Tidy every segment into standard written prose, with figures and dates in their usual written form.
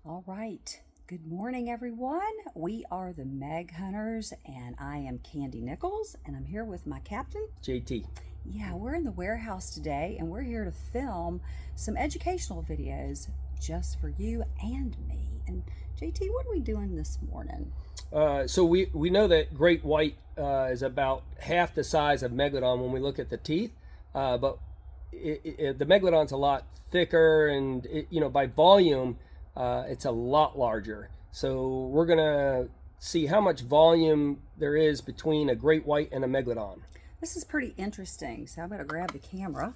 All right. Good morning, everyone. We are the Meg Hunters, and I am Candy Nichols, and I'm here with my captain, JT. Yeah, we're in the warehouse today, and we're here to film some educational videos just for you and me. And JT, what are we doing this morning? So we know that Great White is about half the size of Megalodon when we look at the teeth, but the Megalodon's a lot thicker, and by volume, it's a lot larger. So we're gonna see how much volume there is between a Great White and a Megalodon. This is pretty interesting, so I'm going to grab the camera.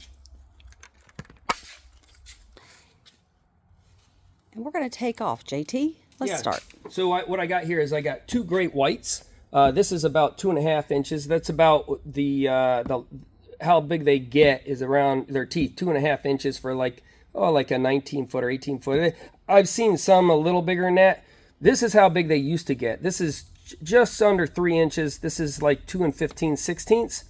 And we're going to take off. JT, let's start. So what I got here is I got two Great Whites. This is about 2.5 inches. That's about the how big they get is around their teeth, 2.5 inches for like a 19-foot or 18-foot. I've seen some a little bigger than that. This is how big they used to get. This is just under 3 inches. This is like 2 15/16.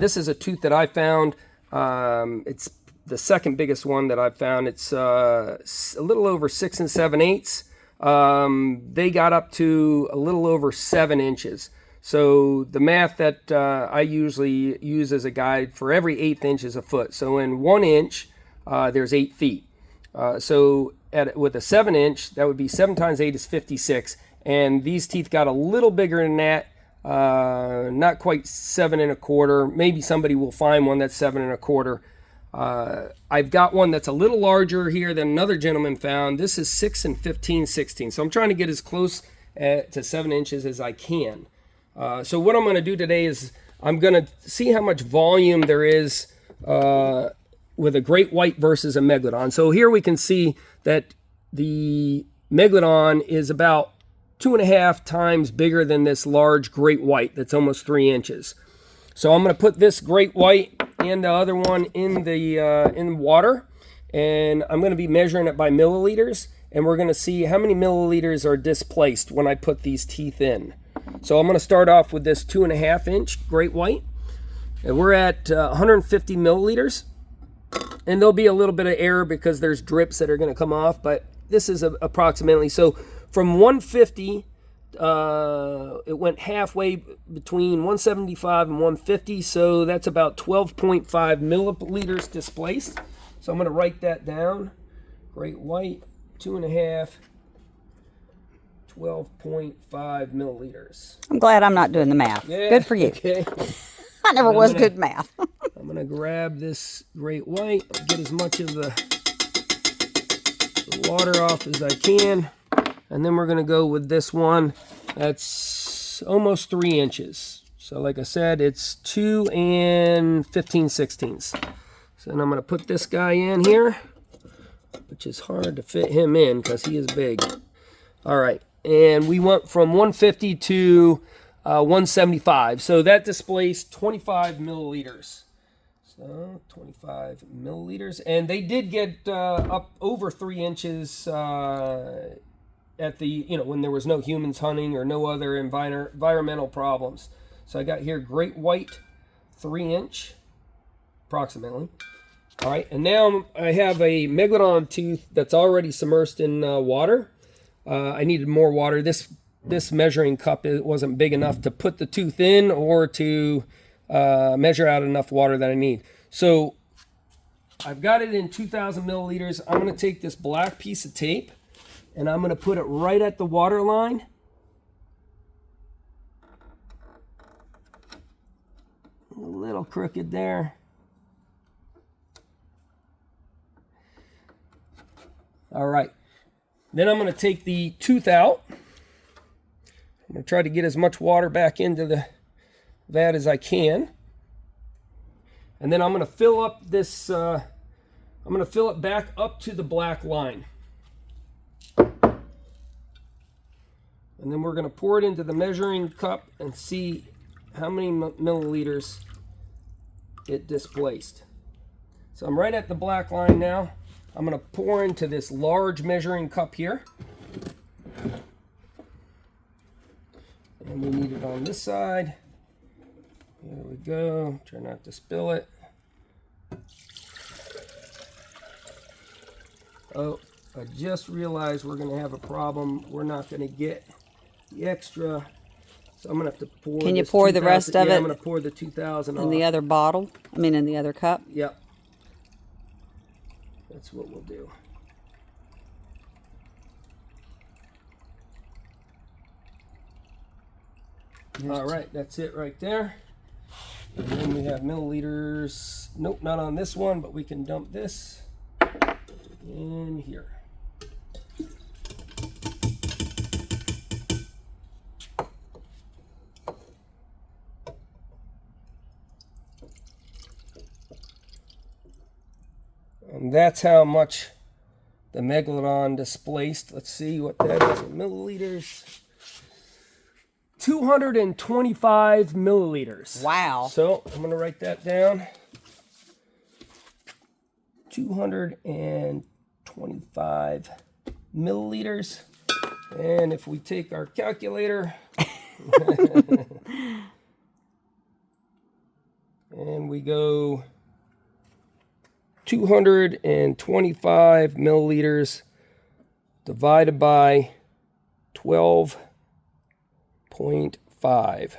This is a tooth that I found. It's the second biggest one that I've found. It's a little over 6 7/8. They got up to a little over 7 inches. So the math that I usually use as a guide, for every 1/8 inch is a foot. So in 1 inch, there's 8 feet. So with a 7 inch, that would be 7 times 8 is 56. And these teeth got a little bigger than that. Not quite 7 1/4. Maybe somebody will find one that's 7 1/4. I've got one that's a little larger here than another gentleman found. This is 6 15/16. So I'm trying to get as close to 7 inches as I can. So what I'm going to do today is I'm going to see how much volume there is with a Great White versus a Megalodon. So here we can see that the Megalodon is about 2.5 times bigger than this large Great White that's almost 3 inches. So I'm going to put this Great White and the other one in water, and I'm going to be measuring it by milliliters, and we're going to see how many milliliters are displaced when I put these teeth in. So I'm going to start off with this 2.5 inch Great White, and we're at 150 milliliters, and there'll be a little bit of error because there's drips that are going to come off, but this is approximately. So from 150, it went halfway between 175 and 150, so that's about 12.5 milliliters displaced. So I'm going to write that down. Great White, 2.5, 12.5 milliliters. I'm glad I'm not doing the math. Yeah, good for you. Okay. I never was good at math. I'm going to grab this Great White, get as much of the water off as I can. And then we're going to go with this one that's almost 3 inches. So like I said, it's 2 15/16. So then I'm going to put this guy in here, which is hard to fit him in because he is big. All right. And we went from 150 to 175. So that displaced 25 milliliters. So 25 milliliters. And they did get up over 3 inches at the, when there was no humans hunting or no other environmental problems. So I got here Great White, 3 inch, approximately. All right, and now I have a Megalodon tooth that's already submersed in water. I needed more water. This measuring cup wasn't big enough to put the tooth in or to measure out enough water that I need. So I've got it in 2,000 milliliters. I'm going to take this black piece of tape, and I'm going to put it right at the water line. A little crooked there. All right. Then I'm going to take the tooth out. I'm going to try to get as much water back into the vat as I can. And then I'm going to fill up this, I'm going to fill it back up to the black line. And then we're going to pour it into the measuring cup and see how many milliliters it displaced. So I'm right at the black line now. I'm going to pour into this large measuring cup here. And we need it on this side. There we go. Try not to spill it. Oh, I just realized we're going to have a problem. We're not going to get the extra. So I'm going to have to pour. Can you pour the rest of it? Yeah, I'm going to pour the 2,000 in the other bottle? I mean, in the other cup? Yep. That's what we'll do. All right, that's it right there. And then we have milliliters. Nope, not on this one, but we can dump this in here. And that's how much the Megalodon displaced. Let's see what that is in milliliters. 225 milliliters. Wow. So I'm going to write that down. 225 milliliters. And if we take our calculator and we go 225 milliliters divided by 12.5.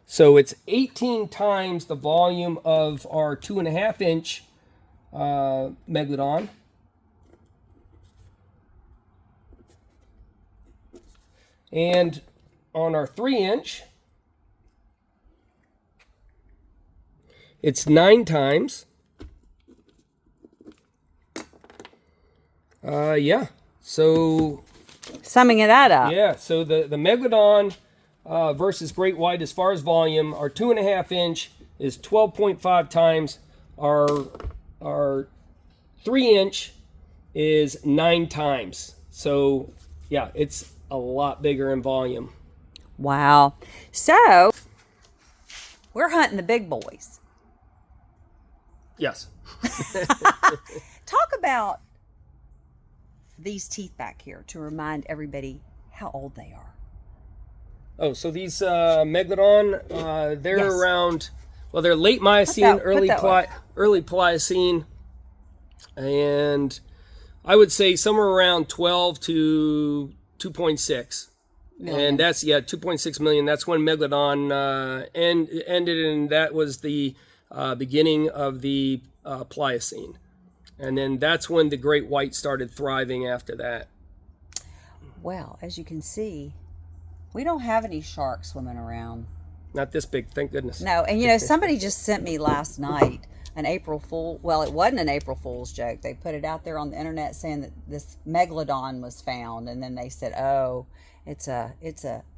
So it's 18 times the volume of our 2.5 inch Megalodon. And on our 3 inch, it's 9 times. Yeah. So summing that up. Yeah. So the Megalodon versus Great White, as far as volume, our 2.5 inch is 12.5 times. Our 3 inch is 9 times. So yeah, it's a lot bigger in volume. Wow. So we're hunting the big boys. Yes. Talk about these teeth back here to remind everybody how old they are. Oh, so these Megalodon, they're Yes. around, well, they're late Miocene, early Pliocene, and I would say somewhere around 12 to 2.6. Million. And that's, 2.6 million. That's when Megalodon ended, and that was the beginning of the Pliocene. And then that's when the Great White started thriving after that. Well, as you can see, we don't have any sharks swimming around. Not this big, thank goodness. No, and somebody just sent me last night an April Fool. Well, it wasn't an April Fool's joke. They put it out there on the internet saying that this Megalodon was found, and then they said, "Oh, it's a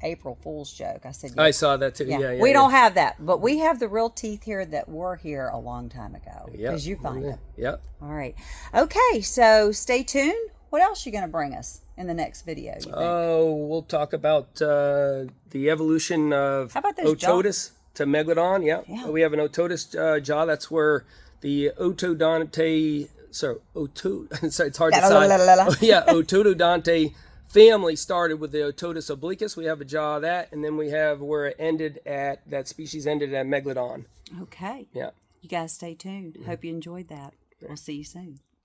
April Fool's joke." I said, I saw that too. Yeah, we don't have that, but we have the real teeth here that were here a long time ago because you find them. Yep. All right. Okay, so stay tuned. What else are you going to bring us in the next video, you think? Oh, we'll talk about the evolution of How about those Otodus to Megalodon. Yeah. We have an Otodus jaw. That's where the Otodonte, sorry, it's hard to say. Otodonte family started with the Otodus obliquus. We have a jaw of that, and then we have where it ended at, that species ended at Megalodon. Okay. Yeah. You guys stay tuned. Hope you enjoyed that. We'll see you soon.